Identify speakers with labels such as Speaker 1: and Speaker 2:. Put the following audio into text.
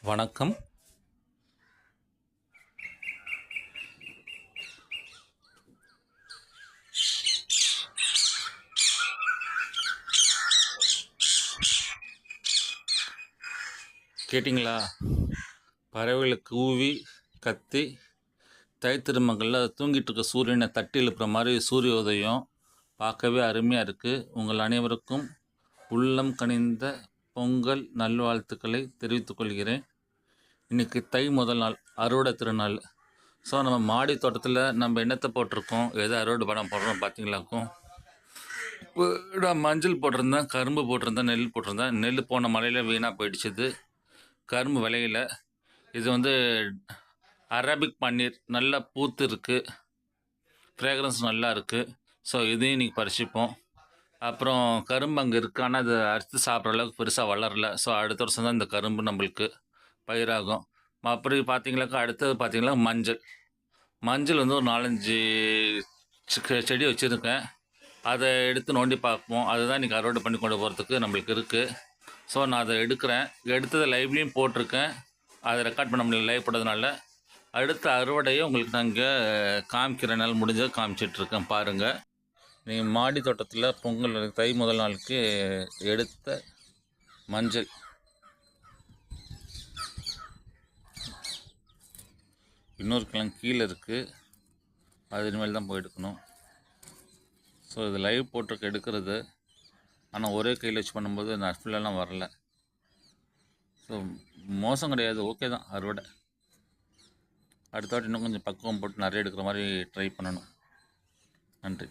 Speaker 1: வணக்கம். கேட்டிங்களா? பறவைகளை கூவி கத்தி தை திருமகளில் தூங்கிட்டு இருக்க சூரியனை தட்டி எழுப்புற மாதிரி சூரிய உதயம் பார்க்கவே அருமையாக இருக்குது. உங்கள் அனைவருக்கும் உள்ளம் கனிந்த பொங்கல் நல்வாழ்த்துக்களை தெரிவித்துக் கொள்கிறேன். இன்றைக்கி தை முதல் நாள், அறுவடை திருநாள். ஸோ நம்ம மாடி தோட்டத்தில் நம்ம என்னத்தை போட்டிருக்கோம், எதை அறுவடை பண்ண போடுறோம் பார்த்தீங்களாக்கும். நான் மஞ்சள் போட்டிருந்தேன், கரும்பு போட்டிருந்தேன், நெல் போட்டிருந்தேன். நெல் போன மழையில் வீணாக போயிடுச்சுது. கரும்பு விளையில. இது வந்து அரபிக் பன்னீர் நல்லா பூத்து இருக்குது, ஃப்ரேக்ரன்ஸ் நல்லா இருக்குது. ஸோ இதையும் இன்றைக்கி பறிச்சுப்போம். அப்புறம் கரும்பு அங்கே இருக்குது, ஆனால் அதை அறுத்து சாப்பிட்ற அளவுக்கு பெருசாக வளரல. ஸோ அடுத்த வருஷம் தான் இந்த கரும்பு நம்மளுக்கு பயிராகும். அப்புறம் பார்த்தீங்களாக்கா அடுத்தது பார்த்தீங்களா மஞ்சள் வந்து ஒரு 4-5 செடி வச்சுருக்கேன். அதை எடுத்து நோண்டி பார்ப்போம். அதுதான் இன்றைக்கி அறுவடை பண்ணி கொண்டு போகிறதுக்கு நம்மளுக்கு இருக்குது. ஸோ நான் அதை எடுத்ததை லைவ்லேயும் போட்டிருக்கேன். அதை ரெக்கார்ட் பண்ண முடியல, லைவ் போட்டதுனால. அடுத்த அறுவடையை உங்களுக்கு நாங்கள் காமிக்கிறனால முடிஞ்சதை காமிச்சிட்ருக்கேன் பாருங்கள். நீங்கள் மாடி தோட்டத்தில் பொங்கல் தை முதல் நாளுக்கு எடுத்த மஞ்சள். இன்னொரு கிழங்கு கீழே இருக்குது, அது இனிமேல் தான் போய் எடுக்கணும். ஸோ இது லைவ் போட்டிருக்க எடுக்கிறது, ஆனால் ஒரே கையில் வச்சு பண்ணும்போது நஷ்பிலெலாம் வரல. ஸோ மோசம் கிடையாது, ஓகே தான் அறுவடை. அடுத்த வாட்டி இன்னும் கொஞ்சம் பக்குவம் போட்டு நிறைய எடுக்கிற மாதிரி ட்ரை பண்ணணும். நன்றி.